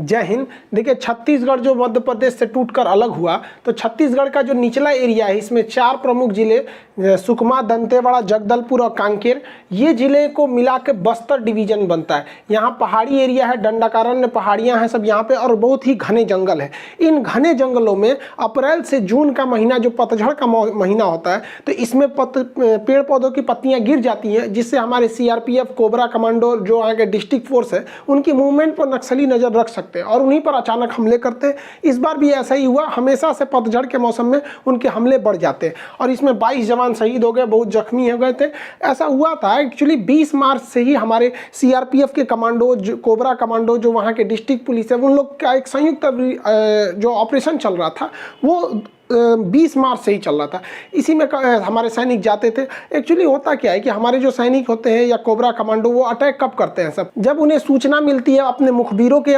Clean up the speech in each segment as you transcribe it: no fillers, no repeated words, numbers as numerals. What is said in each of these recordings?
जय हिंद। देखिए, छत्तीसगढ़ जो मध्य प्रदेश से टूटकर अलग हुआ, तो छत्तीसगढ़ का जो निचला एरिया है इसमें 4 प्रमुख जिले सुकमा, दंतेवाड़ा, जगदलपुर और कांकेर, ये जिले को मिला के बस्तर डिवीजन बनता है। यहाँ पहाड़ी एरिया है, दंडकारण्य पहाड़ियाँ हैं सब यहाँ पे, और बहुत ही घने जंगल है। इन घने जंगलों में अप्रैल से जून का महीना जो पतझड़ का महीना होता है, तो इसमें पेड़ पौधों की पत्तियाँ गिर जाती हैं, जिससे हमारे CRPF, कोबरा कमांडो जो आगे डिस्ट्रिक्ट फोर्स है, उनकी मूवमेंट पर नक्सली नज़र रख सकते हैं और उन्हीं पर अचानक हमले करते हैं। इस बार भी ऐसा ही हुआ। हमेशा से पतझड़ के मौसम में उनके हमले बढ़ जाते हैं और इसमें 22 जवान शहीद हो गए, बहुत जख्मी हो गए थे। ऐसा हुआ था एक्चुअली 20 मार्च से ही हमारे CRPF के कमांडो, कोबरा कमांडो जो वहाँ के डिस्ट्रिक्ट पुलिस है, उन लोग का एक संयुक्त जो ऑपरेशन चल रहा था वो 20 मार्च से ही चल रहा था। इसी में हमारे सैनिक जाते थे। एक्चुअली होता क्या है कि हमारे जो सैनिक होते हैं या कोबरा कमांडो, वो अटैक कब करते हैं सब, जब उन्हें सूचना मिलती है अपने मुखबिरों के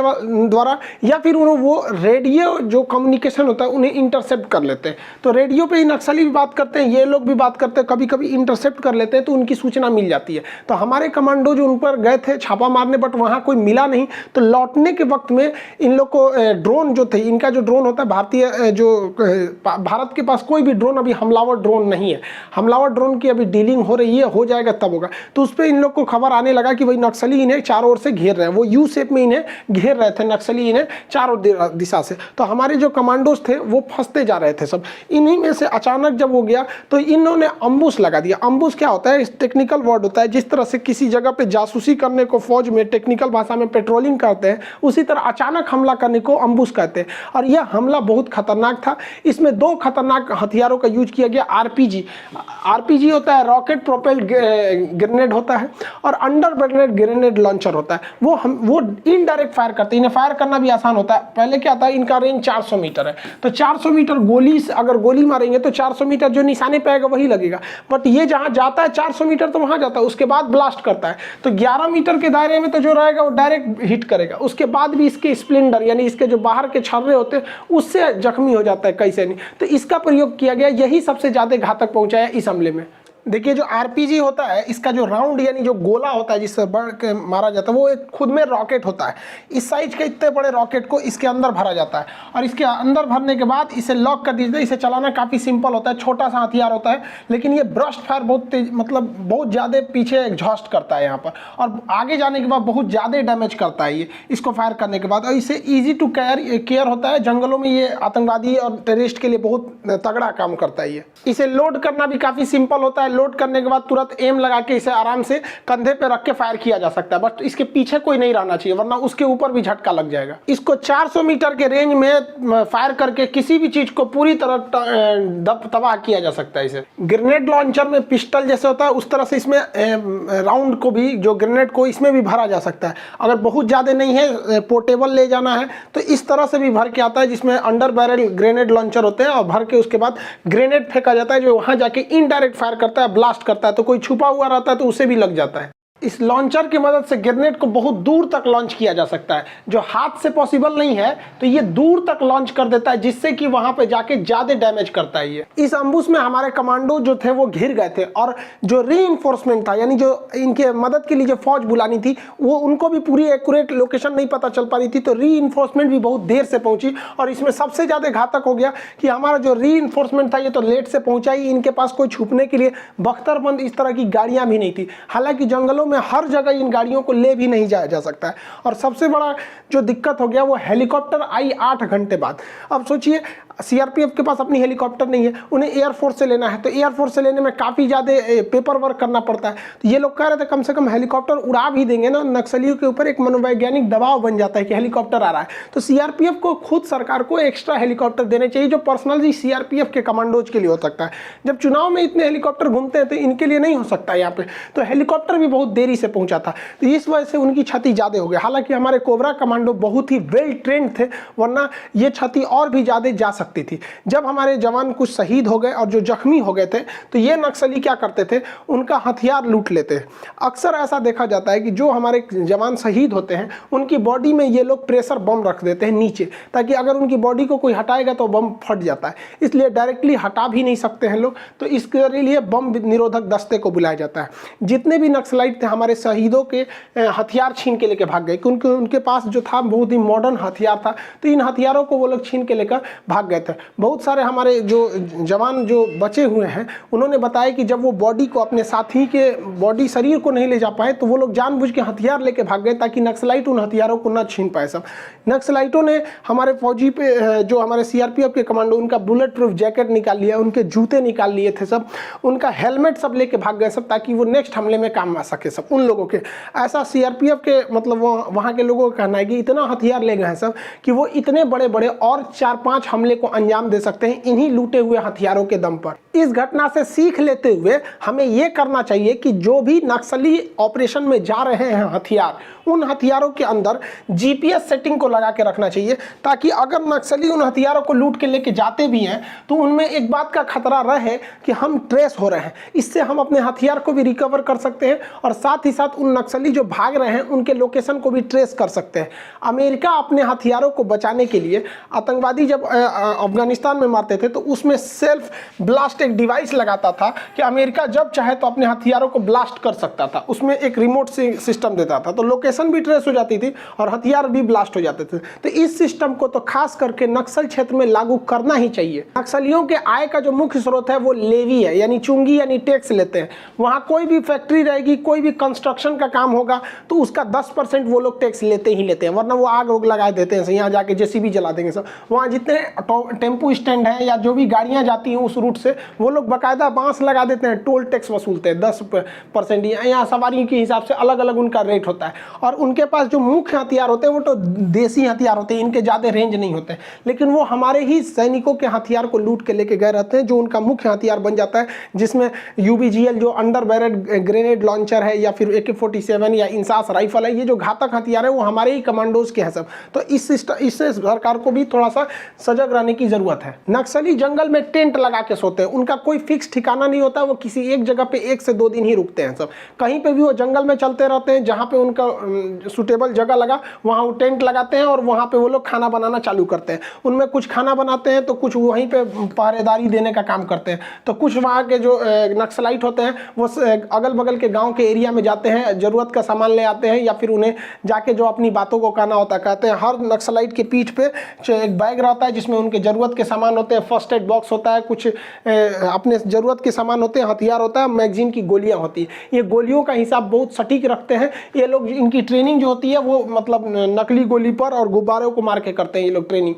द्वारा, या फिर वो रेडियो जो कम्युनिकेशन होता है उन्हें इंटरसेप्ट कर लेते हैं। तो रेडियो पे ही नक्सली भी बात करते हैं, ये लोग भी बात करते हैं, कभी कभी इंटरसेप्ट कर लेते हैं, तो उनकी सूचना मिल जाती है। तो हमारे कमांडो जो उन पर गए थे छापा मारने, बट वहाँ कोई मिला नहीं। तो लौटने के वक्त में इन लोग को ड्रोन जो थे, इनका जो ड्रोन होता है भारतीय, जो भारत के पास कोई भी ड्रोन अभी हमलावर ड्रोन नहीं है। हमलावर ड्रोन की अभी डीलिंग हो रही है, हो जाएगा तब होगा। तो उस पर इन लोग को खबर आने लगा कि भाई नक्सली इन्हें चारों ओर से घेर रहे हैं। वो यू शेप में इन्हें घेर रहे थे नक्सली, इन्हें चारों दिशा से। तो हमारे जो कमांडोज थे वो फंसते जा रहे थे सब। इन्हीं में से अचानक जब हो गया तो इन्होंने अम्बुश लगा दिया। अम्बुश क्या होता है? टेक्निकल वर्ड होता है। जिस तरह से किसी जगह पे जासूसी करने को फौज में टेक्निकल भाषा में पेट्रोलिंग करते हैं, उसी तरह अचानक हमला करने को अम्बुश कहते हैं। और यह हमला बहुत खतरनाक था। इसमें 2 खतरनाक हथियारों का यूज किया गया। आरपीजी होता है, रॉकेट प्रोपेल्ड ग्रेनेड होता है, और अंडर ग्रेनेड लॉन्चर होता है। वो इनडायरेक्ट फायर करते हैं। इन्हें फायर करना भी आसान होता है। पहले क्या था, इनका रेंज 400 मीटर है, तो 400 मीटर गोली से अगर गोली मारेंगे तो 400 मीटर जो निशाने पे आएगा वही लगेगा। बट ये जहां जाता है 400 मीटर तो वहां जाता है, उसके बाद ब्लास्ट करता है। तो 11 मीटर के दायरे में तो जो रहेगा वो डायरेक्ट हिट करेगा। उसके बाद भी इसके स्प्लेंडर यानी इसके जो बाहर के छर्रे होते हैं उससे जख्मी हो जाता है कई सैनिक। तो इसका प्रयोग किया गया, यही सबसे ज्यादा घातक पहुंचाया इस हमले में। देखिए, जो आरपीजी होता है, इसका जो राउंड यानी जो गोला होता है जिससे बढ़ के मारा जाता है, वो एक खुद में रॉकेट होता है। इस साइज के इतने बड़े रॉकेट को इसके अंदर भरा जाता है, और इसके अंदर भरने के बाद इसे लॉक कर दीजिए। इसे चलाना काफ़ी सिंपल होता है, छोटा सा हथियार होता है, लेकिन ये ब्रस्ट फायर बहुत तेज, मतलब बहुत ज़्यादा पीछे एग्जॉस्ट करता है यहाँ पर, और आगे जाने के बाद बहुत ज़्यादा डैमेज करता है ये इसको फायर करने के बाद। और इसे ईजी टू केयर होता है। जंगलों में ये आतंकवादी और टेररिस्ट के लिए बहुत तगड़ा काम करता है ये। इसे लोड करना भी काफ़ी सिंपल होता है। लोड करने के बाद तुरंत एम लगा के इसे आराम से कंधे पे रख के फायर किया जा सकता है, बट इसके पीछे कोई नहीं रहना चाहिए, वरना उसके ऊपर भी झटका लग जाएगा। इसको 400 मीटर के रेंज में फायर करके किसी भी चीज को पूरी तरह तबाह किया जा सकता है। इसे ग्रेनेड लॉन्चर में पिस्टल जैसे होता है, उस तरह से इसमें राउंड को भी, जो ग्रेनेड को इसमें भी भरा जा सकता है। अगर बहुत ज्यादा नहीं है, पोर्टेबल ले जाना है, तो इस तरह से भी भर के आता है, जिसमें अंडर बैरल ग्रेनेड लॉन्चर होते हैं, और भर के उसके बाद ग्रेनेड फेंका जाता है, जो वहां जाके इनडायरेक्ट फायर करता है, ब्लास्ट करता है। तो कोई छुपा हुआ रहता है तो उसे भी लग जाता है। इस लॉन्चर की मदद से ग्रेनेड को बहुत दूर तक लॉन्च किया जा सकता है, जो हाथ से पॉसिबल नहीं है। तो ये दूर तक लॉन्च कर देता है, जिससे कि वहां पे जाके ज्यादा डैमेज करता है ये। इस अम्बुश में हमारे कमांडो जो थे वो घिर गए थे, और जो रीइंफोर्समेंट था, यानी जो इनके मदद के लिए जो फौज बुलानी थी, वो उनको भी पूरी एक्यूरेट लोकेशन नहीं पता चल पा रही थी। तो रीइंफोर्समेंट भी बहुत देर से पहुंची, और इसमें सबसे ज्यादा घातक हो गया कि हमारा जो रीइंफोर्समेंट था ये तो लेट से पहुंचा ही। इनके पास कोई छुपने के लिए बख्तरबंद इस तरह की गाड़ियां भी नहीं थी। हालांकि जंगलों में हर जगह इन गाड़ियों को ले भी नहीं जाया जा सकता है। और सबसे बड़ा जो दिक्कत हो गया वो हेलीकॉप्टर आई 8 घंटे बाद। अब सोचिए, सीआरपीएफ के पास अपनी हेलीकॉप्टर नहीं है, उन्हें एयरफोर्स से लेना है, तो एयरफोर्स से लेने में काफ़ी ज़्यादा पेपर वर्क करना पड़ता है। तो ये लोग कह रहे थे कम से कम हेलीकॉप्टर उड़ा भी देंगे ना, नक्सलियों के ऊपर एक मनोवैज्ञानिक दबाव बन जाता है कि हेलीकॉप्टर आ रहा है। तो सीआरपीएफ को खुद सरकार को एक्स्ट्रा हेलीकॉप्टर देने चाहिए, जो पर्सनली सीआरपीएफ के कमांडोज के लिए हो सकता है। जब चुनाव में इतने हेलीकॉप्टर घूमते हैं तो इनके लिए नहीं हो सकता यहाँ पे। तो हेलीकॉप्टर भी बहुत देरी से पहुंचा था, तो इस वजह से उनकी क्षति ज़्यादा हो गई। हालांकि हमारे कोबरा कमांडो बहुत ही वेल ट्रेंड थे, वरना ये क्षति और भी ज़्यादा जा सकती सकती थी। जब हमारे जवान कुछ शहीद हो गए और जो जख्मी हो गए थे तो ये नक्सली क्या करते थे, उनका हथियार लूट लेते हैं। अक्सर ऐसा देखा जाता है कि जो हमारे जवान शहीद होते हैं उनकी बॉडी में ये लोग प्रेशर बम रख देते हैं नीचे, ताकि अगर उनकी बॉडी को कोई हटाएगा तो बम फट जाता है, इसलिए डायरेक्टली हटा भी नहीं सकते हैं लोग, तो इसके लिए बम निरोधक दस्ते को बुलाया जाता है। जितने भी नक्सलाइट थे हमारे शहीदों के हथियार छीन के लेकर भाग गए, क्योंकि उनके पास जो था बहुत ही मॉडर्न हथियार था, तो इन हथियारों को वो लोग छीन के लेकर भाग गए थे। बहुत सारे हमारे जो जवान जो बचे हुए हैं उन्होंने बताया कि जब वो बॉडी को, अपने साथी के बॉडी शरीर को नहीं ले जा पाए तो वो लोग जानबूझ के हथियार लेके भाग गए ताकि नक्सलाइट उन हथियारों को न छीन पाए। सब नक्सलाइटों ने हमारे फौजी पे, जो हमारे सीआरपीएफ के कमांडो, उनका बुलेट प्रूफ जैकेट निकाल लिया, उनके जूते निकाल लिए थे सब, उनका हेलमेट सब लेके भाग गए सब, ताकि वो नेक्स्ट हमले में काम आ सके सब उन लोगों के। ऐसा सीआरपीएफ के मतलब वहाँ के लोगों का कहना है कि इतना हथियार ले गए हैं सब कि वो इतने बड़े बड़े और 4-5 हमले को अंजाम दे सकते हैं इन्हीं लूटे हुए हथियारों के दम पर। इस घटना से सीख लेते हुए हमें यह करना चाहिए कि जो भी नक्सली ऑपरेशन में जा रहे हैं हथियार, उन हथियारों के अंदर जीपीएस सेटिंग को लगा के रखना चाहिए, ताकि अगर नक्सली उन हथियारों को लूट के लेके जाते भी हैं तो उनमें एक बात का खतरा रहे कि हम ट्रेस हो रहे हैं। इससे हम अपने हथियार को भी रिकवर कर सकते हैं और साथ ही साथ उन नक्सली जो भाग रहे हैं उनके लोकेशन को भी ट्रेस कर सकते हैं। अमेरिका अपने हथियारों को बचाने के लिए, आतंकवादी जब अफगानिस्तान में मारते थे तो उसमें सेल्फ ब्लास्ट एक डिवाइस लगाता था कि अमेरिका जब चाहे तो अपने हथियारों को ब्लास्ट कर सकता था, उसमें एक रिमोट सिस्टम देता था, तो लोकेशन भी ट्रेस हो जाती थी और हथियार भी ब्लास्ट हो जाते थे। तो इस सिस्टम को तो खास करके नक्सल क्षेत्र में लागू करना ही चाहिए। नक्सलियों के आय का जो मुख्य स्रोत है वो लेवी है, यानी चुंगी यानी टैक्स लेते हैं। वहां कोई भी फैक्ट्री रहेगी, कोई भी कंस्ट्रक्शन का काम होगा तो उसका 10% वो लोग टैक्स लेते ही लेते हैं, वरना वो आग उग लगा देते हैं, यहाँ जाके जेसीबी जला देंगे सब। वहाँ जितने टेम्पो स्टैंड है या जो भी गाड़ियाँ जाती हैं उस रूट से, वो लोग बाकायदा बांस लगा देते हैं, टोल टैक्स वसूलते हैं 10%। यहाँ सवारी के हिसाब से अलग अलग उनका रेट होता है। और उनके पास जो मुख्य हथियार होते हैं वो तो देसी हथियार होते हैं, इनके ज़्यादा रेंज नहीं होते, लेकिन वो हमारे ही सैनिकों के हथियार को लूट के लेके गए रहते हैं, जो उनका मुख्य हथियार बन जाता है, जिसमें यूबीजीएल जो अंडर बैरेट ग्रेनेड लॉन्चर है या फिर AK-47 या इंसास राइफल है, ये जो घातक हथियार है वो हमारे ही कमांडोज के हैं सब। तो इससे सरकार को भी थोड़ा सा सजग रहने की जरूरत है। नक्सली जंगल में टेंट लगा के सोते हैं, उनका कोई फिक्स ठिकाना नहीं होता, वो किसी एक जगह पे 1 से 2 दिन ही रुकते हैं सब। कहीं पे भी वो जंगल में चलते रहते हैं, जहाँ पे उनका सुटेबल जगह लगा वहाँ वो टेंट लगाते हैं और वहाँ पे वो लोग खाना बनाना चालू करते हैं। उनमें कुछ खाना बनाते हैं तो कुछ वहीं पे पहरेदारी देने का काम करते हैं। तो कुछ वहाँ के जो नक्सलाइट होते हैं वो अगल बगल के गाँव के एरिया में जाते हैं, ज़रूरत का सामान ले आते हैं, या फिर उन्हें जाके जो अपनी बातों को कहना होता है कहते हैं। हर नक्सलाइट के पीठ पे एक बैग रहता है जिसमें उनके ज़रूरत के सामान होते हैं, फर्स्ट एड बॉक्स होता है, कुछ अपने ज़रूरत के सामान होते हैं, हथियार होता है, मैगजीन की गोलियाँ होती हैं। ये गोलियों का हिसाब बहुत सटीक रखते हैं ये लोग। इनकी ट्रेनिंग जो होती है वो मतलब नकली गोली पर और गुब्बारों को मार के करते हैं ये लोग ट्रेनिंग।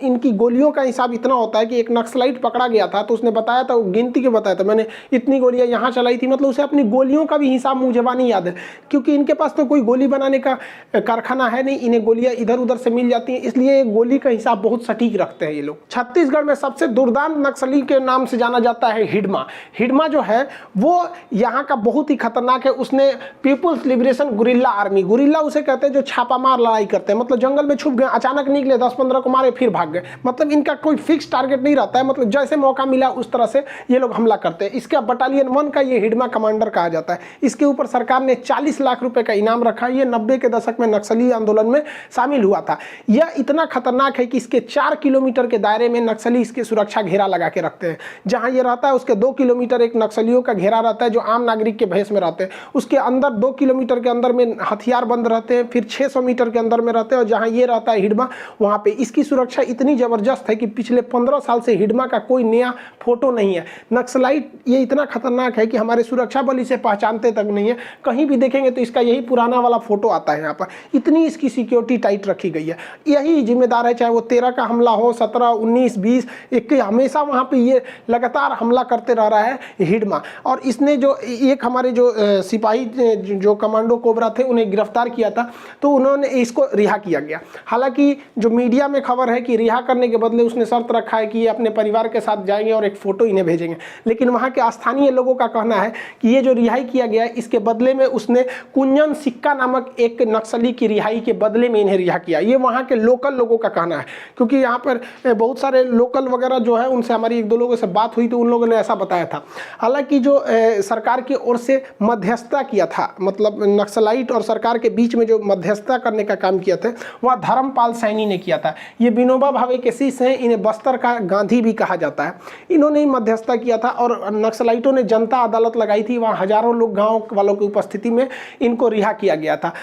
इनकी गोलियों का हिसाब इतना होता है कि एक नक्सलाइट पकड़ा गया था तो उसने बताया था, गिनती के बताया था, मैंने इतनी गोलियां यहाँ चलाई थी, मतलब उसे अपनी गोलियों का भी हिसाब मुझे नहीं याद है, क्योंकि इनके पास तो कोई गोली बनाने का कारखाना है नहीं, इन्हें गोलियां इधर उधर से मिल जाती हैं, इसलिए गोली का हिसाब बहुत सटीक रखते हैं ये लोग। छत्तीसगढ़ में सबसे दुर्दांत नक्सली के नाम से जाना जाता है हिडमा। हिडमा जो है वो यहाँ का बहुत ही खतरनाक है। उसने people's liberation guerrilla army, guerrilla उसे कहते हैं जो छापामार लड़ाई करते हैं, मतलब जंगल में छुप गए, अचानक निकले, 10-15 को मारे फिर भाग गए, मतलब इनका कोई फिक्स टारगेट नहीं रहता है, मतलब जैसे मौका मिला उस तरह से ये लोग हमला करते हैं। इसका बटालियन 1 का ये हिडमा कमांडर कहा जाता है। इसके ऊपर सरकार ने 40 लाख रुपए का इनाम रखा। ये 90 के दशक में नक्सली आंदोलन में शामिल हुआ था। यह इतना खतरनाक है कि इसके 4 किलोमीटर के दायरे में नक्सली इसकी सुरक्षा घेरा लगा के रखते हैं। जहां ये रहता है उसके 2 किलोमीटर एक नक्सलियों का घेरा रहता है जो आम नागरिक के भेष में रहते हैं। उसके अंदर 2 किलोमीटर के अंदर में हथियार बंद रहते हैं, फिर 600 मीटर के अंदर में रहते हैं। और जहां ये रहता है हिडमा, वहां पे इसकी सुरक्षा इतनी जबरदस्त है कि पिछले 15 साल से हिडमा का कोई नया फोटो नहीं है। नक्सलाइट ये इतना खतरनाक है कि हमारे सुरक्षा बल इसे पहचानते तक नहीं है। कहीं भी देखेंगे तो इसका यही पुराना वाला फोटो आता है यहाँ पर। इतनी इसकी सिक्योरिटी टाइट रखी गई है। यही जिम्मेदार है, चाहे वो 13 का हमला हो, 17, 19, 20, 21, हमेशा वहाँ पे ये लगातार हमला करते रह रहा है हिडमा। और इसने जो एक हमारे जो सिपाही जो कमांडो कोबरा थे उन्हें गिरफ्तार किया था, तो उन्होंने इसको रिहा किया गया। हालांकि जो मीडिया में खबर है कि रिहा करने के बदले उसने शर्त रखा है कि ये अपने परिवार के साथ जाएंगे और एक फोटो इन्हें भेजेंगे। लेकिन वहाँ के स्थानीय लोगों का कहना है कि ये जो रिहाई किया गया है इसके बदले में उसने कुंजन सिक्का नामक एक नक्सली की रिहाई के बदले में इन्हें रिहा किया। ये वहाँ के लोकल लोगों का कहना है, क्योंकि यहाँ पर बहुत सारे लोकल वगैरह जो है उनसे हमारी एक दो लोगों से बात हुई तो उन लोगों ने ऐसा बताया था। हालांकि जो सरकार की ओर से मध्यस्थता किया था, मतलब नक्सलाइट और सरकार के बीच में जो मध्यस्थता करने का काम किया था वह धर्मपाल सैनी ने किया था। ये विनोबा भावे के शिष्य हैं, इन्हें बस्तर का गांधी भी कहा जाता है। इन्होंने ही मध्यस्थता किया था और नक्सलाइटों ने जनता अदालत लगाई थी, वहाँ हजारों लोग गाँव वालों की उपस्थिति में इनको रिहा किया गया था।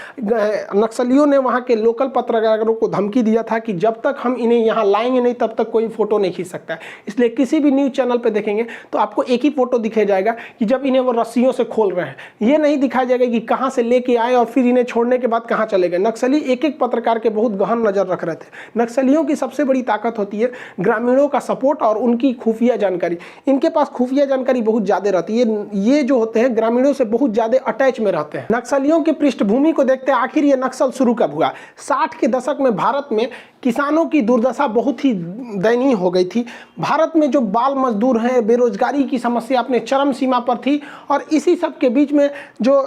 नक्सलियों ने वहाँ के लोकल पत्रकारों को धमकी दिया था कि जब तक हम इन्हें यहाँ लाएंगे नहीं तब तक कोई फोटो नहीं खींच सकता है। इसलिए किसी भी न्यूज़ चैनल पे देखेंगे तो आपको एक ही फोटो दिखाया जाएगा कि जब इन्हें वो रस्सियों से खोल रहे हैं, ये नहीं दिखाया जाएगा कि कहाँ से लेके आए और फिर इन्हें छोड़ने के बाद कहाँ चले गए। नक्सली एक एक पत्रकार के बहुत गहन नजर रख रहे थे। नक्सलियों की सबसे बड़ी ताकत होती है ग्रामीणों का सपोर्ट और उनकी खुफिया जानकारी। इनके पास खुफिया जानकारी बहुत ज्यादा रहती है। ये जो होते हैं ग्रामीणों से बहुत ज्यादा अटैच में रहते हैं। नक्सलियों की पृष्ठभूमि को देखते हैं आखिर ये नक्सल शुरू कब हुआ। 60 के दशक में भारत में किसानों की दुर्दशा बहुत ही दयनीय हो गई थी। भारत में जो बाल मजदूर हैं, बेरोजगारी की समस्या अपने चरम सीमा पर थी और इसी सब के बीच में जो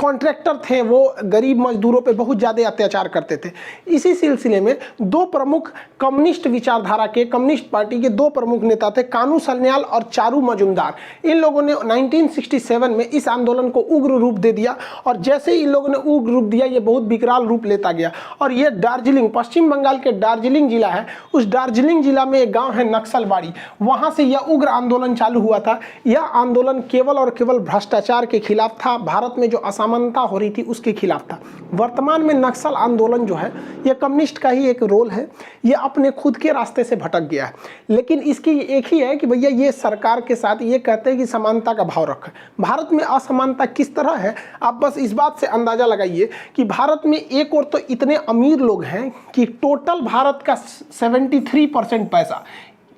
कॉन्ट्रैक्टर थे वो गरीब मजदूरों पे बहुत ज़्यादा अत्याचार करते थे। इसी सिलसिले में दो प्रमुख कम्युनिस्ट विचारधारा के, कम्युनिस्ट पार्टी के दो प्रमुख नेता थे, कानू सन्याल और चारू मजुमदार। इन लोगों ने 1967 में इस आंदोलन को उग्र रूप दे दिया और जैसे ही इन लोगों ने उग्र रूप दिया ये बहुत विकराल रूप लेता गया और ये दार्जिलिंग, पश्चिम बंगाल के दार्जिलिंग जिला है, उस दार्जिलिंग जिला में एक गांव है नक्सलबाड़ी, वहां से यह उग्र आंदोलन चालू हुआ था। यह आंदोलन केवल और केवल भ्रष्टाचार के खिलाफ था, भारत में जो असमानता हो रही थी उसके खिलाफ था। वर्तमान में नक्सल आंदोलन जो है यह कम्युनिस्ट का ही एक रोल है, यह अपने खुद के रास्ते से भटक गया है। लेकिन इसकी एक ही है कि भैया ये सरकार के साथ ये कहते हैं कि समानता का भाव रखें। भारत में असमानता किस तरह है आप बस इस बात से अंदाजा लगाइए कि भारत में एक और तो इतने अमीर लोग हैं कि टोटल भारत का 73% पैसा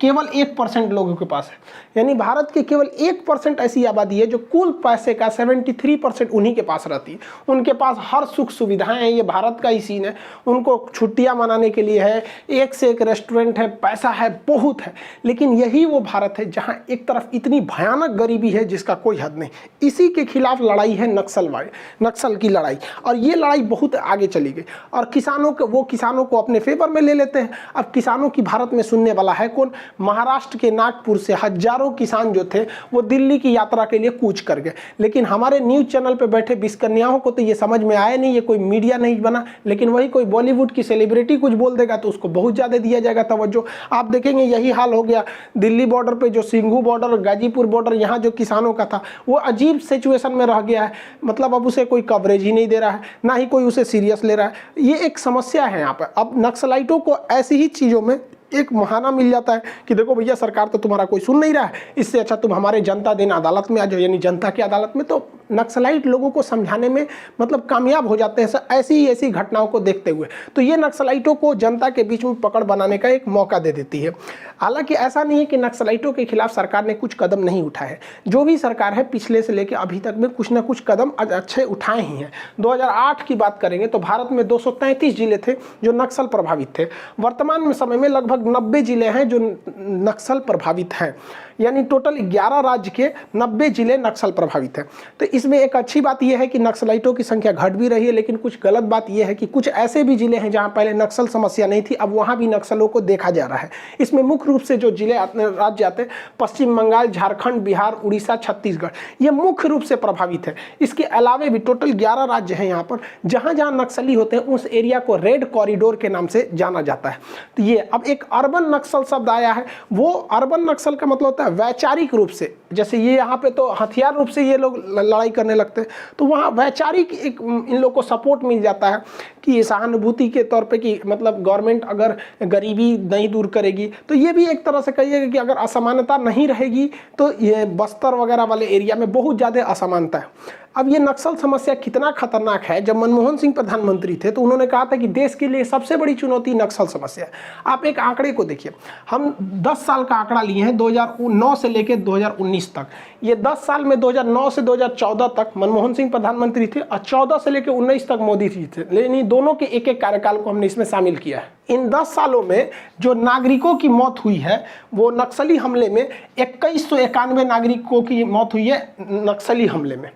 केवल 1% लोगों के पास है। यानी भारत के केवल 1% ऐसी आबादी है जो कुल पैसे का 73% उन्हीं के पास रहती है। उनके पास हर सुख सुविधाएं हैं, ये भारत का ही सीन है। उनको छुट्टियां मनाने के लिए है, एक से एक रेस्टोरेंट है, पैसा है, बहुत है। लेकिन यही वो भारत है जहां एक तरफ इतनी भयानक गरीबी है जिसका कोई हद नहीं। इसी के खिलाफ लड़ाई है नक्सल की लड़ाई, और ये लड़ाई बहुत आगे चली गई और किसानों को अपने फेवर में ले लेते हैं। अब किसानों की भारत में सुनने वाला है कौन? महाराष्ट्र के नागपुर से हजारों किसान जो थे वो दिल्ली की यात्रा के लिए कूच कर गए। लेकिन हमारे न्यूज़ चैनल पे बैठे बिस्कन्याओं को तो ये समझ में आया नहीं, ये कोई मीडिया नहीं बना। लेकिन वही कोई बॉलीवुड की सेलिब्रिटी कुछ बोल देगा तो उसको बहुत ज़्यादा दिया जाएगा तवज्जो। आप देखेंगे यही हाल हो गया दिल्ली बॉर्डर पे, जो सिंघू बॉर्डर, गाजीपुर बॉर्डर, यहाँ जो किसानों का था वो अजीब सिचुएशन में रह गया है। मतलब अब उसे कोई कवरेज ही नहीं दे रहा है, ना ही कोई उसे सीरियस ले रहा है। ये एक समस्या है यहाँ पर। अब नक्सलाइटों को ऐसी ही चीज़ों में एक बहाना मिल जाता है कि देखो भैया सरकार तो तुम्हारा कोई सुन नहीं रहा है, इससे अच्छा तुम हमारे जनता दिन अदालत में आ जाओ, यानी जनता की अदालत में। तो नक्सलाइट लोगों को समझाने में मतलब कामयाब हो जाते हैं ऐसी घटनाओं को देखते हुए। तो ये नक्सलाइटों को जनता के बीच में पकड़ बनाने का एक मौका दे देती है। हालांकि ऐसा नहीं है कि नक्सलाइटों के खिलाफ सरकार ने कुछ कदम नहीं उठाए हैं। जो भी सरकार है पिछले से लेकर अभी तक में कुछ ना कुछ कदम अच्छे उठाए ही हैं। 2008 की बात करेंगे तो भारत में 233 जिले थे जो नक्सल प्रभावित थे। वर्तमान में समय में लगभग 90 जिले हैं जो नक्सल प्रभावित हैं, यानी टोटल 11 राज्य के 90 जिले नक्सल प्रभावित हैं। तो इसमें एक अच्छी बात यह है कि नक्सलाइटों की संख्या घट भी रही है, लेकिन कुछ गलत बात यह है कि कुछ ऐसे भी जिले हैं जहां पहले नक्सल समस्या नहीं थी, अब वहां भी नक्सलों को देखा जा रहा है। इसमें मुख्य रूप से जो जिले राज्य आते हैं पश्चिम बंगाल, झारखंड, बिहार, उड़ीसा, छत्तीसगढ़, ये मुख्य रूप से प्रभावित है। इसके अलावे भी टोटल 11 राज्य हैं यहाँ पर जहाँ जहाँ नक्सली होते हैं उस एरिया को रेड कॉरिडोर के नाम से जाना जाता है। तो ये अब एक अर्बन नक्सल शब्द आया है। वो अर्बन नक्सल का मतलब होता है वैचारिक रूप से, जैसे ये यहाँ पे तो हथियार रूप से ये लोग लड़ाई करने लगते हैं, तो वहाँ वैचारिक एक इन लोग को सपोर्ट मिल जाता है कि सहानुभूति के तौर पे कि मतलब गवर्नमेंट अगर गरीबी नहीं दूर करेगी तो ये भी एक तरह से कहिएगा कि अगर असमानता नहीं रहेगी तो ये बस्तर वगैरह वाले एरिया में बहुत ज़्यादा असमानता है। अब ये नक्सल समस्या कितना खतरनाक है, जब मनमोहन सिंह प्रधानमंत्री थे तो उन्होंने कहा था कि देश के लिए सबसे बड़ी चुनौती नक्सल समस्या है। आप एक आंकड़े को देखिए, हम 10 साल का आंकड़ा लिए हैं 2009 से लेकर 2019 तक। ये 10 साल में 2009 से 2014 तक मनमोहन सिंह प्रधानमंत्री थे और 14 से लेकर 19 तक मोदी जी थे, लेकिन दोनों के एक एक कार्यकाल को हमने इसमें शामिल किया है। इन 10 सालों में जो नागरिकों की मौत हुई है वो नक्सली हमले में 2191 नागरिकों की मौत हुई है नक्सली हमले में,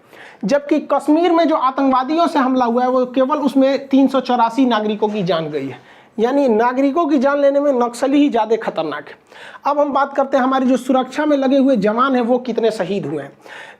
जबकि कश्मीर में जो आतंकवादियों से हमला हुआ है वो केवल उसमें 384 नागरिकों की जान गई है। यानी नागरिकों की जान लेने में नक्सली ही ज़्यादा खतरनाक है। अब हम बात करते हैं हमारी जो सुरक्षा में लगे हुए जवान हैं वो कितने शहीद हुए हैं।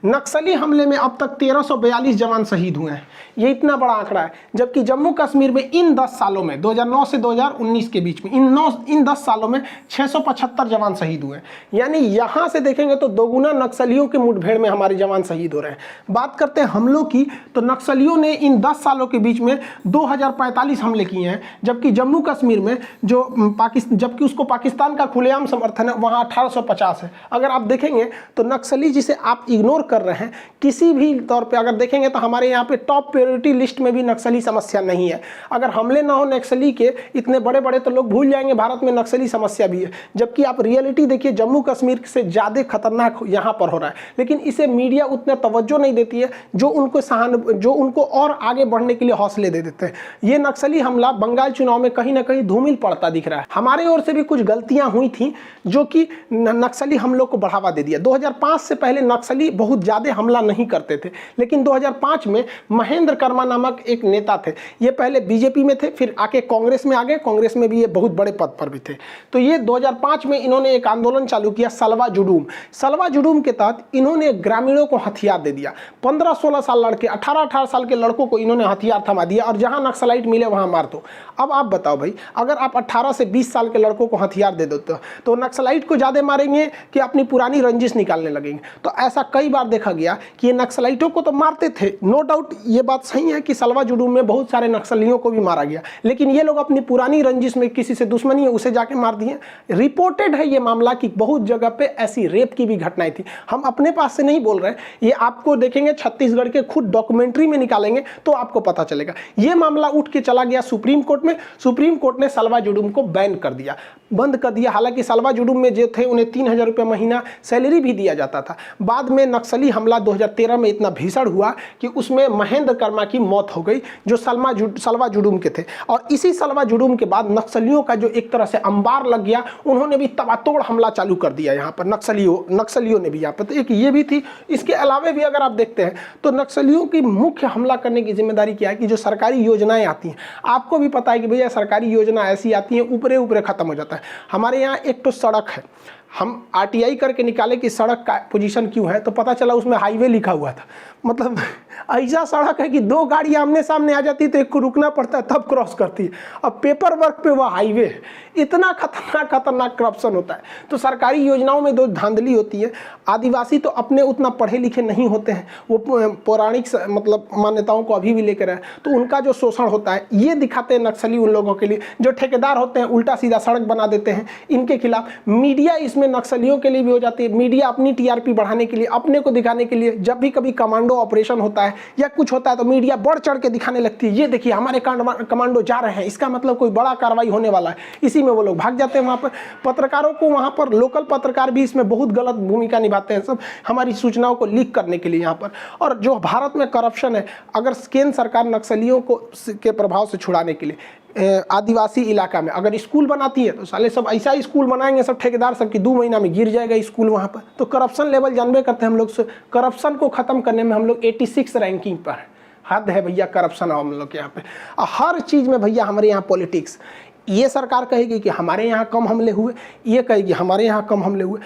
नक्सली हमले में अब तक 1342 जवान शहीद हुए हैं, ये इतना बड़ा आंकड़ा है। जबकि जम्मू कश्मीर में इन 10 सालों में 2009 से 2019 के बीच में इन 10 सालों में 675 जवान शहीद हुए हैं। यानी यहाँ से देखेंगे तो दोगुना नक्सलियों की मुठभेड़ में हमारे जवान शहीद हो रहे हैं। बात करते हैं हमलों की, तो नक्सलियों ने इन 10 सालों के बीच में 2045 हमले किए हैं। जबकि जम्मू कश्मीर में जबकि उसको पाकिस्तान का खुलेआम समर्थन है, वहाँ 1850 है। अगर आप देखेंगे तो नक्सली जिसे आप इग्नोर कर रहे हैं, किसी भी तौर पे अगर देखेंगे तो हमारे यहाँ पे टॉप प्रायोरिटी लिस्ट में भी नक्सली समस्या नहीं है। अगर हमले ना हो नक्सली के इतने बड़े बड़े तो लोग भूल जाएंगे भारत में नक्सली समस्या भी है। जबकि आप रियलिटी देखिए, जम्मू कश्मीर से ज़्यादा खतरनाक यहाँ पर हो रहा है, लेकिन इसे मीडिया उतना तवज्जो नहीं देती है जो उनको और आगे बढ़ने के लिए हौसले दे देते हैं। ये नक्सली हमला बंगाल चुनाव में कहीं ना कहीं धूमिल पड़ता दिख रहा है। हमारे ओर से भी कुछ गलतियां हुई थी जो कि नक्सली हमलों को बढ़ावा दे दिया। 2005 से पहले नक्सली बहुत ज़्यादा हमला नहीं करते थे, लेकिन 2005 में महेंद्र कर्मा नामक एक नेता थे। ये पहले बीजेपी में थे, फिर आके कांग्रेस में आ गए, कांग्रेस में भी ये बहुत बड़े पद पर भी थे। तो ये 2005 में इन्होंने एक आंदोलन चालू किया, सलवा जुडूम के तहत इन्होंने ग्रामीणों को हथियार दे दिया। 15-16 साल लड़के, 18-18 साल के लड़कों को इन्होंने हथियार थमा दिया और जहां नक्सलाइट मिले वहां मार दो। अब आप बताओ भाई, अगर आप 18 से 20 साल के लड़कों को हथियार दे दो तो नक्सलाइट को ज़्यादा मारेंगे कि अपनी पुरानी रंजिश निकालने लगेंगे? तो ऐसा कई बार देखा गया कि ये नक्सलाइटों को तो मारते थे, नो डाउट ये बात सही है कि सलवा जुडूम में बहुत सारे नक्सलियों को भी मारा गया, लेकिन ये लोग अपनी पुरानी रंजिश में किसी से दुश्मनी है उसे जाके मार दिए। रिपोर्टेड है ये मामला कि बहुत जगह पे ऐसी रेप की भी घटनाएं थी। हम अपने पास से नहीं बोल रहे, ये आपको देखेंगे छत्तीसगढ़ के खुद डॉक्यूमेंट्री में निकालेंगे तो आपको पता चलेगा। ये मामला उठ के चला गया सुप्रीम कोर्ट में। सुप्रीम कोर्ट ने सलवा जुडूम को बैन कर दिया, बंद कर दिया। हालांकि सलवा जुडूम में जो थे उन्हें 3000 रुपये महीना सैलरी भी दिया जाता था। बाद में नक्सली हमला 2013 में इतना भीषण हुआ कि उसमें महेंद्र कर्मा की मौत हो गई जो सलवा जुडूम के थे। और इसी सलवा जुडूम के बाद नक्सलियों का जो एक तरह से अंबार लग गया, उन्होंने भी तबातोड़ हमला चालू कर दिया यहाँ पर। नक्सलियों ने भी यहाँ पर, तो एक ये भी थी। इसके अलावा भी अगर आप देखते हैं तो नक्सलियों की मुख्य हमला करने की जिम्मेदारी क्या है कि जो सरकारी योजनाएं आती हैं, आपको भी पता है कि भैया सरकारी योजना ऐसी आती है ऊपरे ऊपरे खत्म हो जाता है। हमारे यहाँ एक तो सड़क है, हम आरटीआई करके निकाले कि सड़क का पोजीशन क्यों है, तो पता चला उसमें हाईवे लिखा हुआ था। मतलब ऐसा सड़क है कि 2 गाड़ी आमने सामने आ जाती तो एक को रुकना पड़ता है तब क्रॉस करती है। अब पेपर वर्क पे वह हाईवे है। इतना खतरनाक करप्शन होता है। तो सरकारी योजनाओं में 2 धांधली होती है। आदिवासी तो अपने उतना पढ़े लिखे नहीं होते हैं, वो पौराणिक मतलब मान्यताओं को अभी भी लेकर है, तो उनका जो शोषण होता है ये दिखाते हैं नक्सली उन लोगों के लिए। जो ठेकेदार होते हैं उल्टा सीधा सड़क बना देते हैं इनके खिलाफ। मीडिया इसमें नक्सलियों के लिए भी हो जाती है। मीडिया अपनी टीआरपी बढ़ाने के लिए, अपने को दिखाने के लिए, जब भी कभी कमांडो ऑपरेशन होता है या कुछ होता है तो मीडिया बढ़ चढ़ के दिखाने लगती है, ये देखिए हमारे कमांडो जा रहे हैं, इसका मतलब कोई बड़ा कार्रवाई होने वाला है। इसी में वो लोग भाग जाते हैं। वहाँ पर पत्रकारों को, वहाँ पर लोकल पत्रकार भी इसमें बहुत गलत भूमिका निभाते हैं, सब हमारी सूचनाओं को लीक करने के लिए यहाँ पर। और जो भारत में करप्शन है, अगर केंद्र सरकार नक्सलियों को के प्रभाव से छुड़ाने के लिए आदिवासी इलाका में अगर स्कूल बनाती है तो साले सब ऐसा ही स्कूल बनाएंगे, सब ठेकेदार सबकी 2 महीना में गिर जाएगा स्कूल वहाँ पर। तो करप्शन लेवल जानबे करते हैं हम लोग। करप्शन को ख़त्म करने में हम लोग 86 रैंकिंग पर है। हद है भैया करप्शन हम लोग के यहाँ पे। हर चीज़ में भैया हमारे यहाँ पॉलिटिक्स। ये सरकार कहेगी कि हमारे यहाँ कम हमले हुए, ये कहेगी हमारे यहाँ कम हमले हुए।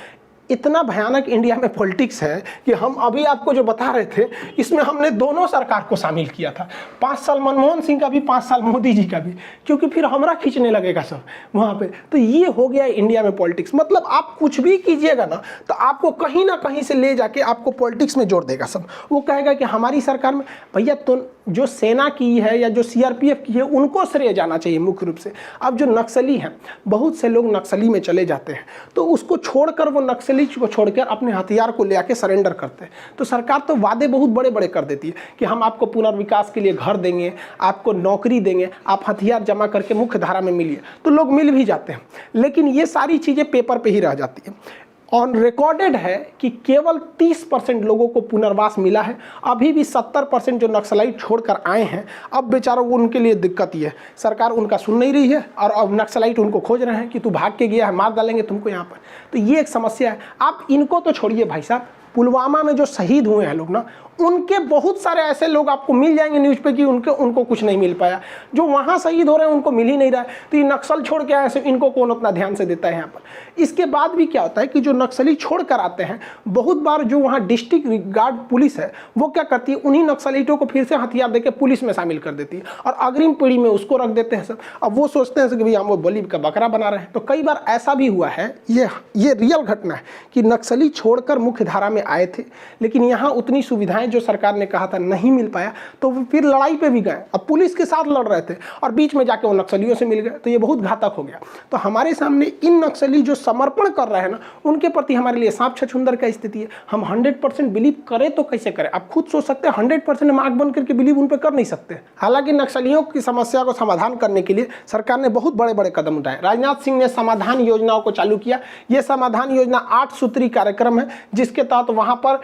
इतना भयानक इंडिया में पॉलिटिक्स है कि हम अभी आपको जो बता रहे थे इसमें हमने दोनों सरकार को शामिल किया था। 5 साल मनमोहन सिंह का भी, 5 साल मोदी जी का भी, क्योंकि फिर हमारा खींचने लगेगा सब वहाँ पे। तो ये हो गया इंडिया में पॉलिटिक्स। मतलब आप कुछ भी कीजिएगा ना तो आपको कहीं ना कहीं से ले जाके आपको पॉलिटिक्स में जोड़ देगा सब। वो कहेगा कि हमारी सरकार में, भैया तो जो सेना की है या जो सीआरपीएफ की है उनको श्रेय जाना चाहिए मुख्य रूप से। अब जो नक्सली हैं, बहुत से लोग नक्सली में चले जाते हैं तो उसको छोड़कर वो नक्सली को छोड़कर अपने हथियार को ले आके सरेंडर करते हैं। तो सरकार तो वादे बहुत बड़े बड़े कर देती है कि हम आपको पुनर्विकास के लिए घर देंगे, आपको नौकरी देंगे, आप हथियार जमा करके मुख्य धारा में मिलिए। तो लोग मिल भी जाते हैं, लेकिन ये सारी चीज़ें पेपर पे ही रह जाती है। ऑन रिकॉर्डेड है कि केवल 30% लोगों को पुनर्वास मिला है। अभी भी 70% जो नक्सलाइट छोड़कर आए हैं, अब बेचारों उनके लिए दिक्कत ही है, सरकार उनका सुन नहीं रही है और अब नक्सलाइट उनको खोज रहे हैं कि तू भाग के गया है, मार डालेंगे तुमको यहाँ पर। तो ये एक समस्या है। आप इनको तो छोड़िए भाई साहब, पुलवामा में जो शहीद हुए हैं लोग ना, उनके बहुत सारे ऐसे लोग आपको मिल जाएंगे न्यूज़ पे कि उनको कुछ नहीं मिल पाया, जो वहाँ शहीद हो रहे हैं उनको मिल ही नहीं रहा है। तो ये नक्सल छोड़ के आए, इनको कौन उतना ध्यान से देता है यहाँ पर। इसके बाद भी क्या होता है कि जो नक्सली छोड़ कर आते हैं, बहुत बार जो वहाँ डिस्ट्रिक्ट गार्ड पुलिस है वो क्या करती है, उन्हीं नक्सलियों को फिर से हथियार देकर पुलिस में शामिल कर देती है और अग्रिम पीढ़ी में उसको रख देते हैं सब। अब वो सोचते हैं कि भाई हम वो बलि का बकरा बना रहे हैं। तो कई बार ऐसा भी हुआ है, ये रियल घटना है कि नक्सली छोड़कर मुख्य धारा में आए थे, लेकिन यहाँ उतनी सुविधाएं जो सरकार ने कहा था नहीं मिल पाया, तो फिर लड़ाई पे भी गए। अब पुलिस के साथ लड़ रहे थे और बीच में जाके वो नक्सलियों से मिल गए, तो ये बहुत घातक हो गया। तो हमारे सामने इन नक्सली जो समर्पण कर रहे हैं ना, उनके प्रति हमारे लिए सांप छछूंदर का स्थिति है। हम 100% बिलीव करें तो कैसे करें? आप खुद सोच सकते हैं 100% आंख बंद करके बिलीव उन पर कर नहीं सकते। हालांकि नक्सलियों की समस्या को समाधान करने के लिए सरकार ने बहुत बड़े बड़े कदम उठाए। राजनाथ सिंह ने समाधान योजनाओं को चालू किया। ये समाधान योजना 8 सूत्री कार्यक्रम है, जिसके तहत वहां पर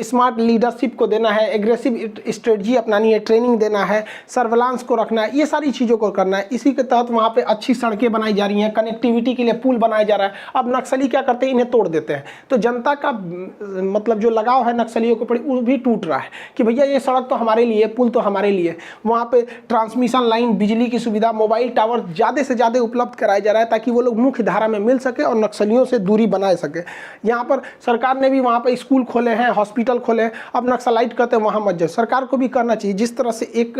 स्मार्ट लीडरशिप को देना है, एग्रेसिव स्ट्रेटजी अपनानी है, ट्रेनिंग देना है, सर्विलांस को रखना है, ये सारी चीज़ों को करना है। इसी के तहत वहाँ पे अच्छी सड़कें बनाई जा रही हैं, कनेक्टिविटी के लिए पुल बनाया जा रहा है। अब नक्सली क्या करते हैं, इन्हें तोड़ देते हैं। तो जनता का मतलब जो लगाव है नक्सलियों के प्रति वो भी टूट रहा है कि भैया ये सड़क तो हमारे लिए, पुल तो हमारे लिए। वहाँ पे ट्रांसमिशन लाइन, बिजली की सुविधा, मोबाइल टावर ज़्यादा से ज़्यादा उपलब्ध कराया जा रहा है ताकि वो लोग मुख्य धारा में मिल सके और नक्सलियों से दूरी बनाए सके। यहाँ पर सरकार ने भी वहाँ पर स्कूल खोले हैं, हॉस्पिटल खोले हैं। अब नक्सलाइट कहते हैं वहाँ मत जाओ, सरकार को भी करना चाहिए। जिस तरह से एक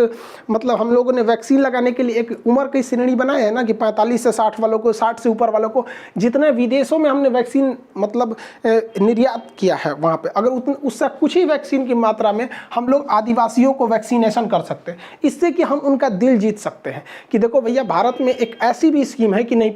मतलब हम लोगों ने वैक्सीन लगाने के लिए एक उम्र की श्रेणी बनाया है ना कि 45 से 60 वालों को, 60 से ऊपर वालों को, जितने विदेशों में हमने वैक्सीन मतलब निर्यात किया है वहाँ पे, अगर उससे कुछ ही वैक्सीन की मात्रा में हम लोग आदिवासियों को वैक्सीनेशन कर सकते हैं, इससे कि हम उनका दिल जीत सकते हैं कि देखो भैया भारत में एक ऐसी भी स्कीम है कि नहीं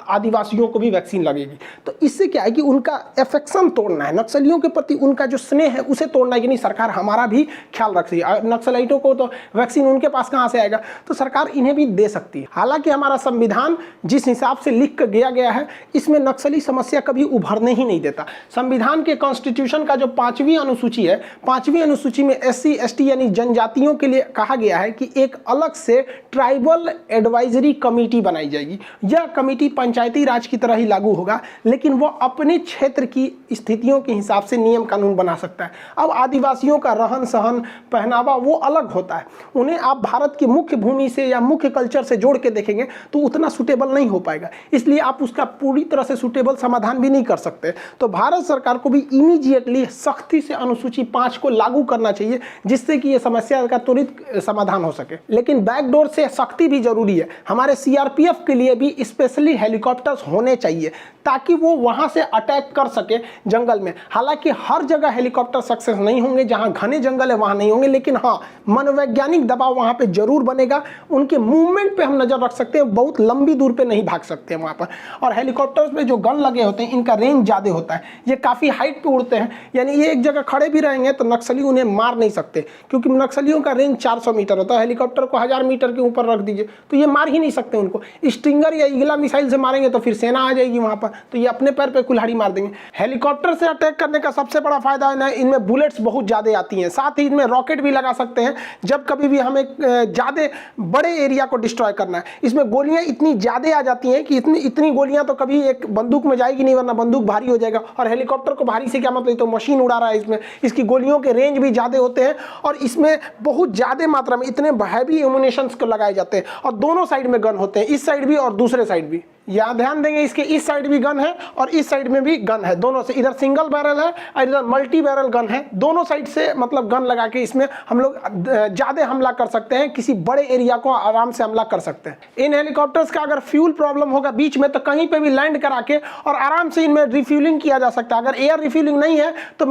आदिवासियों को भी वैक्सीन लगेगी। तो इससे क्या है कि उनका एफेक्शन तोड़ना है, नक्सलियों के प्रति उनका जो स्नेह है उसे तोड़ना है कि नहीं सरकार हमारा भी ख्याल रख रही है। नक्सलाइटों को तो वैक्सीन उनके पास कहाँ से आएगा, तो सरकार इन्हें भी दे सकती है। हालांकि हमारा संविधान जिस हिसाब से लिख कर गया है, इसमें नक्सली समस्या कभी उभरने ही नहीं देता। संविधान के कॉन्स्टिट्यूशन का जो 5वीं अनुसूची है, 5वीं अनुसूची में SC ST यानी जनजातियों के लिए कहा गया है कि एक अलग से ट्राइबल एडवाइजरी कमेटी बनाई जाएगी। यह कमेटी पंचायती राज की तरह ही लागू होगा, लेकिन वो अपने क्षेत्र की स्थितियों के हिसाब से नियम कानून बना सकता है। अब आदिवासियों का रहन सहन, पहनावा वो अलग होता है, उन्हें आप भारत की मुख्य भूमि से या मुख्य कल्चर से जोड़ के देखेंगे तो उतना सूटेबल नहीं हो पाएगा, इसलिए आप उसका पूरी तरह से सूटेबल समाधान भी नहीं कर सकते। तो भारत सरकार को भी इमीडिएटली सख्ती से अनुसूची 5 को लागू करना चाहिए, जिससे कि ये समस्या का त्वरित समाधान हो सके। लेकिन बैकडोर से सख्ती भी जरूरी है। हमारे CRPF के लिए भी स्पेशली हेलीकॉप्टर्स होने चाहिए ताकि वो वहां से अटैक कर सके जंगल में। हालांकि हर जगह हेलीकॉप्टर सक्सेस नहीं होंगे, जहां घने जंगल है वहां नहीं होंगे, लेकिन हाँ मनोवैज्ञानिक दबाव वहां पे जरूर बनेगा। उनके मूवमेंट पे हम नजर रख सकते हैं, बहुत लंबी दूर पे नहीं भाग सकते वहां पर। और हेलीकॉप्टर्स में जो गन लगे होते हैं इनका रेंज ज्यादा होता है, ये काफी हाइट पे उड़ते हैं, यानी ये एक जगह खड़े भी रहेंगे तो नक्सली उन्हें मार नहीं सकते, क्योंकि नक्सलियों का रेंज 400 मीटर होता है। हेलीकॉप्टर को 1000 मीटर के ऊपर रख दीजिए तो ये मार ही नहीं सकते उनको। स्टिंगर या ईगला मिसाइल से मारेंगे तो फिर सेना आ जाएगी वहां पर, तो ये अपने पैर पे कुल्हाड़ी मार देंगे। हेलीकॉप्टर से अटैक करने का सबसे बड़ा फायदा है ना, इनमें बुलेट्स बहुत ज्यादा आती हैं, साथ ही इनमें रॉकेट भी लगा सकते हैं जब कभी भी हमें ज्यादा बड़े एरिया को डिस्ट्रॉय करना है। इसमें गोलियां इतनी ज्यादा आ जाती हैं कि इतनी गोलियां तो कभी एक बंदूक में जाएगी नहीं, वरना बंदूक भारी हो जाएगा। और हेलीकॉप्टर को भारी से क्या मतलब, तो मशीन उड़ा रहा है, इसमें इसकी गोलियों के रेंज भी ज्यादा होते हैं और इसमें बहुत ज्यादा मात्रा में इतने हैवी एमुनेशंस को लगाए जाते हैं। और दोनों साइड में गन होते हैं, इस साइड भी और दूसरे साइड भी। यहाँ ध्यान देंगे, इसके इस साइड भी गन है और इस साइड में भी गन है, दोनों से। इधर सिंगल बैरल है और इधर मल्टी बैरल गन है, दोनों साइड से मतलब गन लगा के इसमें हम लोग ज्यादा हमला कर सकते हैं, किसी बड़े एरिया को आराम से हमला कर सकते हैं। इन हेलीकॉप्टर्स का अगर फ्यूल प्रॉब्लम होगा बीच में तो कहीं पे भी लैंड करा के और आराम से इनमें रिफ्यूलिंग किया जा सकता है। अगर एयर रिफ्यूलिंग नहीं है तो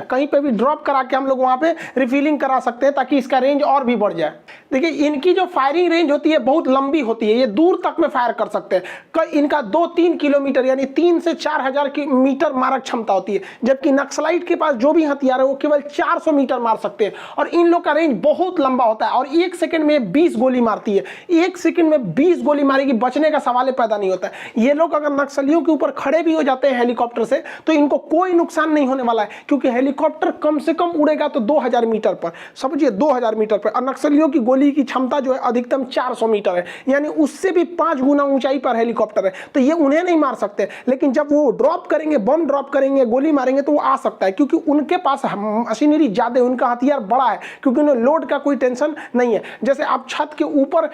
कहीं पे भी ड्रॉप करा के हम लोग वहां पे रिफ्यूलिंग करा सकते हैं ताकि इसका रेंज और भी बढ़ जाए। देखिए इनकी जो फायरिंग रेंज होती है बहुत लंबी होती है, ये दूर तक में फायर कर सकते हैं। इनका 2-3 किलोमीटर यानी 3 से 4000 मीटर मारक क्षमता होती है, जबकि नक्सलाइट के पास जो भी हथियार है वो केवल 400 मीटर मार सकते हैं। और इन लोग का रेंज बहुत लंबा होता है और 1 सेकंड में 20 गोली मारती है। 1 सेकंड में 20 गोली मारेगी, बचने का सवाल पैदा नहीं होता है। ये लोग अगर नक्सलियों के ऊपर खड़े भी हो जाते हैं हेलीकॉप्टर से तो इनको कोई नुकसान नहीं होने वाला है, क्योंकि हेलीकॉप्टर कम से कम उड़ेगा तो 2000 मीटर पर, समझिए 2000 मीटर पर। और नक्सलियों की गोली की क्षमता जो है अधिकतम 400 मीटर है, यानी उससे भी 5 गुना ऊंचाई ऊंचाई पर हेलीकॉप्टर है तो ये उन्हें नहीं मार सकते, लेकिन जब वो ड्रॉप करेंगे, बम ड्रॉप करेंगे, गोली मारेंगे तो वो आ सकता है, क्योंकि उनके पास मशीनरी ज्यादा है, उनका हथियार बड़ा है, क्योंकि उन्हें लोड का कोई टेंशन नहीं है। जैसे आप छत के ऊपर,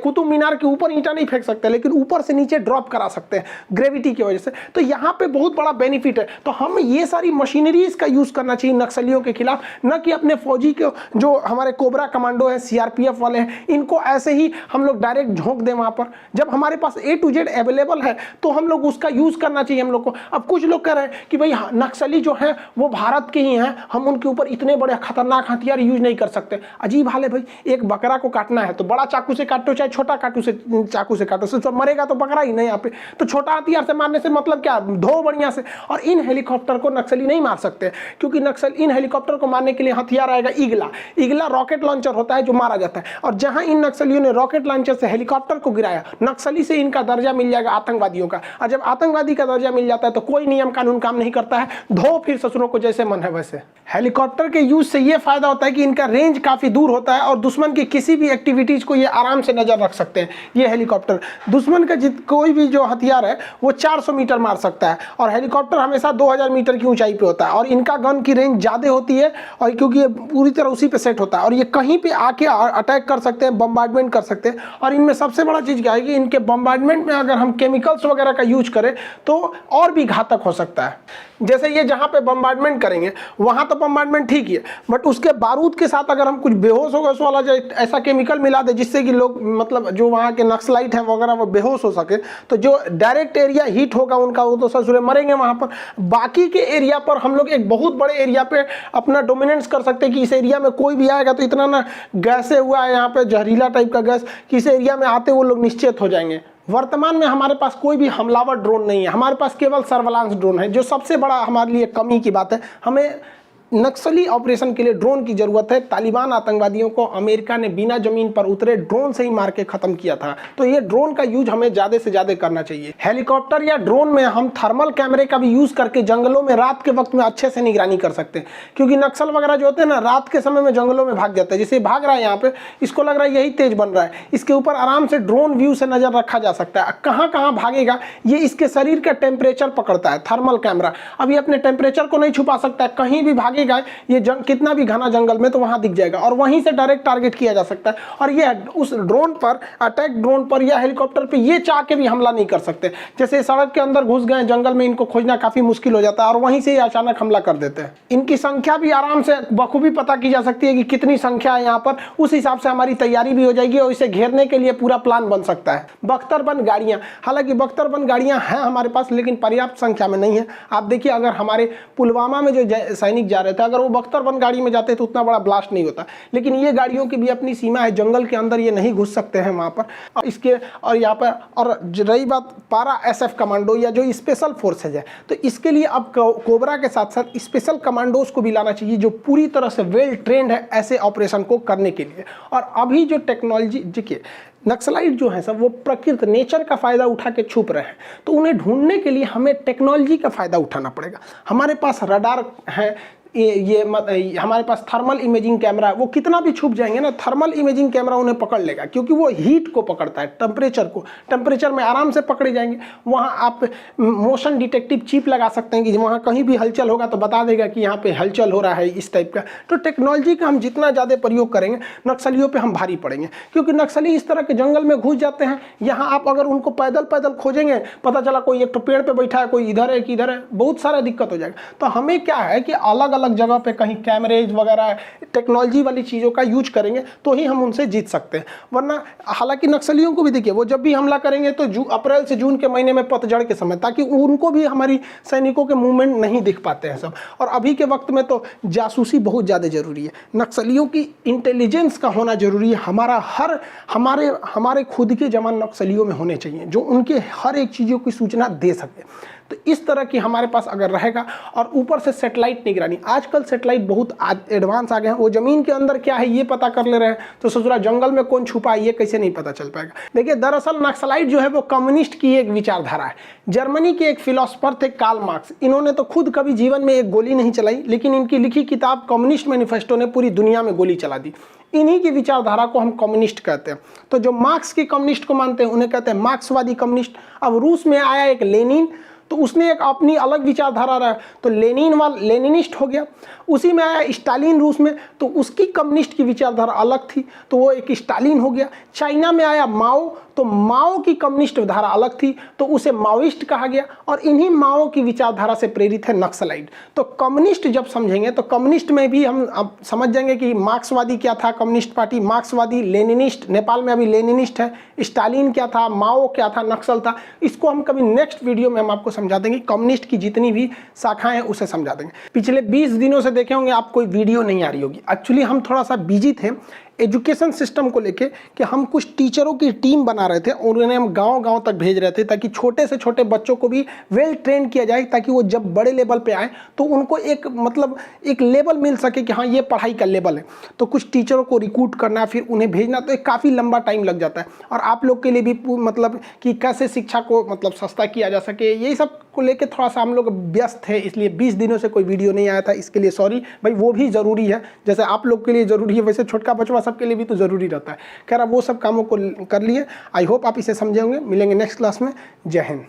कुतुब मीनार के ऊपर ईंटा नहीं फेंक सकते, लेकिन ऊपर से नीचे ड्रॉप करा सकते हैं ग्रेविटी की वजह से। तो यहाँ पे बहुत बड़ा बेनिफिट है। तो हम ये सारी मशीनरीज का यूज करना चाहिए नक्सलियों के खिलाफ, न कि अपने फौजी के जो हमारे कोबरा कमांडो है, सीआरपीएफ वाले हैं, इनको ऐसे ही हम लोग डायरेक्ट झोंक दें वहां पर। जब हमारे पास A to Z अवेलेबल है तो हम लोग उसका यूज करना चाहिए हम लोग को। अब कुछ लोग कह रहे हैं कि भाई नक्सली जो है वो भारत के ही हैं, हम उनके ऊपर इतने बड़े खतरनाक हथियार यूज नहीं कर सकते। अजीब हाल है भाई, एक बकरा को काटना है तो बड़ा चाकू से काटो चाहे छोटा चाकू से काटो, तो मरेगा तो बकरा ही नहीं यहाँ पे। तो छोटा हथियार से मारने से मतलब क्या, धो बढ़िया से। और इन हेलीकॉप्टर को नक्सली नहीं मार सकते, क्योंकि इन हेलीकॉप्टर को मारने के लिए हथियार आएगा ईगला रॉकेट लॉन्चर होता है जो मारा जाता है। और जहां इन नक्सलियों ने रॉकेट लॉन्चर से हेलीकॉप्टर को गिराया, नक्सली से इनका दर्जा मिल जाएगा आतंकवादियों का। और जब आतंकवादी का दर्जा मिल जाता है तो कोई नियम कानून काम नहीं करता है, धो फिर ससुरों को जैसे मन है वैसे। हेलीकॉप्टर के यूज से ये फायदा होता है कि इनका रेंज काफी दूर होता है और दुश्मन की किसी भी एक्टिविटीज को ये आराम से नजर रख सकते हैं। ये हेलीकॉप्टर दुश्मन का कोई भी जो हथियार है वो 400 मीटर मार सकता है, और हेलीकॉप्टर हमेशा 2000 मीटर की ऊंचाई पे होता है। और इनका गन की रेंज ज्यादा होती है, और क्योंकि ये पूरी तरह उसी पे सेट होता है, और ये कहीं पे आके अटैक कर सकते हैं, बम्बार्डमेंट कर सकते हैं। और इनमें सबसे बड़ा चीज क्या है कि इनके बम्बार्डमेंट में अगर हम केमिकल्स वगैरह का यूज करें तो और भी घातक हो सकता है। जैसे ये जहां पे बम्बार्डमेंट करेंगे वहां तो बम्बार्डमेंट ठीक ही है, बट उसके बारूद के साथ अगर हम कुछ बेहोश होगा वाला जो ऐसा केमिकल मिला दे जिससे कि लोग, मतलब जो वहां के नक्सलाइट हैं वगैरह, वो बेहोश हो सके, तो जो डायरेक्ट एरिया हीट होगा उनका, वो तो ससुरे मरेंगे वहां पर। बाकी के एरिया पर हम लोग एक बहुत बड़े एरिया पे अपना डोमिनेंस कर सकते हैं कि इस एरिया में कोई भी आएगा तो इतना ना गैसे हुआ है यहाँ पे, जहरीला टाइप का गैस, कि इस एरिया में आते वो लोग निश्चित हो जाएंगे। वर्तमान में हमारे पास कोई भी हमलावर ड्रोन नहीं है, हमारे पास केवल सर्वेलांस ड्रोन है, जो सबसे बड़ा हमारे लिए कमी की बात है। हमें नक्सली ऑपरेशन के लिए ड्रोन की जरूरत है। तालिबान आतंकवादियों को अमेरिका ने बिना जमीन पर उतरे ड्रोन से ही मार के खत्म किया था, तो ये ड्रोन का यूज हमें ज्यादा से ज्यादा करना चाहिए। हेलीकॉप्टर या ड्रोन में हम थर्मल कैमरे का भी यूज करके जंगलों में रात के वक्त में अच्छे से निगरानी कर सकते हैं, क्योंकि नक्सल वगैरह जो होते हैं ना रात के समय में जंगलों में भाग जाते हैं। जैसे भाग रहा है यहाँ पे, इसको लग रहा है यही तेज बन रहा है, इसके ऊपर आराम से ड्रोन व्यू से नजर रखा जा सकता है। कहाँ कहाँ भागेगा ये इसके शरीर का टेम्परेचर पकड़ता है थर्मल कैमरा। अब ये अपने टेम्परेचर को नहीं छुपा सकता है, कहीं भी भागेगा ये कितना भी घना जंगल में तो वहां दिख जाएगा, और वहीं से डायरेक्ट टारगेट किया जा सकता है। और ये उस ड्रोन पर, अटैक ड्रोन पर या हेलीकॉप्टर पे ये चाह के भी हमला नहीं कर सकते। जैसे सड़क के अंदर घुस गए जंगल में, इनको खोजना काफी मुश्किल हो जाता है और वहीं से अचानक हमला कर देते हैं। इनकी संख्या भी आराम से बखूबी पता की जा सकती है कि कितनी संख्या है यहाँ पर, उस हिसाब से हमारी तैयारी भी हो जाएगी और इसे घेरने के लिए पूरा प्लान बन सकता है। बख्तरबंद गाड़ियां, हालांकि बख्तरबंद गाड़ियां हैं हमारे पास, लेकिन पर्याप्त संख्या में नहीं है। आप देखिए, अगर हमारे पुलवामा में जो सैनिक जा रहे थे, अगर वो बख्तरबंद गाड़ी में जाते तो उतना बड़ा ब्लास्ट नहीं होता, लेकिन ये गाड़ियों की भी अपनी सीमा है, जंगल के अंदर ये नहीं घुस सकते हैं वहां पर। और इसके और यहाँ पर, और रही बात पारा SF कमांडो या जो स्पेशल फोर्सेज है, तो इसके लिए अब कोबरा के साथ साथ स्पेशल कमांडोज को भी लाना चाहिए, जो पूरी तरह से वेल ट्रेंड है ऐसे ऑपरेशन को करने के लिए। और अभी जो टेक्नोलॉजी, देखिए नक्सलाइट जो है सब वो प्रकृति नेचर का फायदा उठा के छुप रहे हैं, तो उन्हें ढूंढने के लिए हमें टेक्नोलॉजी का फायदा उठाना पड़ेगा। हमारे पास रडार है, हमारे पास थर्मल इमेजिंग कैमरा है, वो कितना भी छुप जाएंगे ना, थर्मल इमेजिंग कैमरा उन्हें पकड़ लेगा, क्योंकि वो हीट को पकड़ता है, टेम्परेचर को, टेम्परेचर में आराम से पकड़े जाएंगे। वहाँ आप मोशन डिटेक्टिव चिप लगा सकते हैं कि वहाँ कहीं भी हलचल होगा तो बता देगा कि यहाँ पे हलचल हो रहा है, इस टाइप का। तो टेक्नोलॉजी का हम जितना ज़्यादा प्रयोग करेंगे, नक्सलियों पर हम भारी पड़ेंगे, क्योंकि नक्सली इस तरह के जंगल में घुस जाते हैं। यहाँ आप अगर उनको पैदल पैदल खोजेंगे, पता चला कोई एक तो पेड़ पर बैठा है, कोई इधर है कि इधर है, बहुत सारा दिक्कत हो जाएगा। तो हमें क्या है कि अलग अलग जगह पे कहीं कैमरेज वगैरह टेक्नोलॉजी वाली चीज़ों का यूज करेंगे तो ही हम उनसे जीत सकते हैं। वरना हालांकि नक्सलियों को भी देखिए, वो जब भी हमला करेंगे तो अप्रैल से जून के महीने में, पतझड़ के समय, ताकि उनको भी हमारी सैनिकों के मूवमेंट नहीं दिख पाते हैं सब। और अभी के वक्त में तो जासूसी बहुत ज़्यादा जरूरी है, नक्सलियों की इंटेलिजेंस का होना जरूरी है। हमारे खुद के जवान नक्सलियों में होने चाहिए, जो उनके हर एक चीज़ों की सूचना दे सके। तो इस तरह की हमारे पास अगर रहेगा, और ऊपर से सैटेलाइट निगरानी, आजकल सैटेलाइट बहुत एडवांस आ गए हैं, वो ज़मीन के अंदर क्या है ये पता कर ले रहे हैं, तो ससुरा जंगल में कौन छुपा है ये कैसे नहीं पता चल पाएगा। देखिए दरअसल नक्सलाइट जो है वो कम्युनिस्ट की एक विचारधारा है। जर्मनी के एक फिलोसफर थे कार्ल मार्क्स, इन्होंने तो खुद कभी जीवन में एक गोली नहीं चलाई, लेकिन इनकी लिखी किताब कम्युनिस्ट मैनिफेस्टो ने पूरी दुनिया में गोली चला दी। इन्हीं की विचारधारा को हम कम्युनिस्ट कहते हैं। तो जो मार्क्स की कम्युनिस्ट को मानते हैं उन्हें कहते हैं मार्क्सवादी कम्युनिस्ट। अब रूस में आया एक लेनिन, तो उसने एक अपनी अलग विचारधारा रहा, तो लेनिनिस्ट हो गया। उसी में आया स्टालिन रूस में, तो उसकी कम्युनिस्ट की विचारधारा अलग थी, तो वो एक स्टालिन हो गया। चाइना में आया माओ, तो माओ की कम्युनिस्ट धारा अलग थी, तो उसे माओइस्ट कहा गया। और इन्हीं माओ की विचारधारा से प्रेरित है नक्सलाइट। तो कम्युनिस्ट जब समझेंगे तो कम्युनिस्ट में भी हम अब समझ जाएंगे कि मार्क्सवादी क्या था, कम्युनिस्ट पार्टी मार्क्सवादी, लेनिनिस्ट, नेपाल में अभी लेनिनिस्ट है, स्टालिन क्या था, माओ क्या था, नक्सल था। इसको हम कभी नेक्स्ट वीडियो में हम आपको समझा देंगे। कम्युनिस्ट की जितनी भी शाखाएं हैं उसे समझा देंगे। पिछले 20 दिनों से देखे होंगे आप कोई वीडियो नहीं आ रही होगी। एक्चुअली हम थोड़ा सा बिजी थे एजुकेशन सिस्टम को लेके कि हम कुछ टीचरों की टीम बना रहे थे और उन्हें हम गांव-गांव तक भेज रहे थे, ताकि छोटे से छोटे बच्चों को भी वेल ट्रेन किया जाए, ताकि वो जब बड़े लेवल पे आए तो उनको एक मतलब एक लेवल मिल सके कि हाँ ये पढ़ाई का लेवल है। तो कुछ टीचरों को रिक्रूट करना फिर उन्हें भेजना, तो एक काफ़ी लंबा टाइम लग जाता है। और आप लोग के लिए भी मतलब कि कैसे शिक्षा को मतलब सस्ता किया जा सके, यही सब को लेके थोड़ा सा हम लोग व्यस्त थे, इसलिए 20 दिनों से कोई वीडियो नहीं आया था। इसके लिए सॉरी भाई, वो भी ज़रूरी है, जैसे आप लोग के लिए ज़रूरी है वैसे छोटका बचवा सबके लिए भी तो ज़रूरी रहता है। खैर अब वो सब कामों को कर लिए। आई होप आप इसे समझे होंगे। मिलेंगे नेक्स्ट क्लास में। जय हिंद।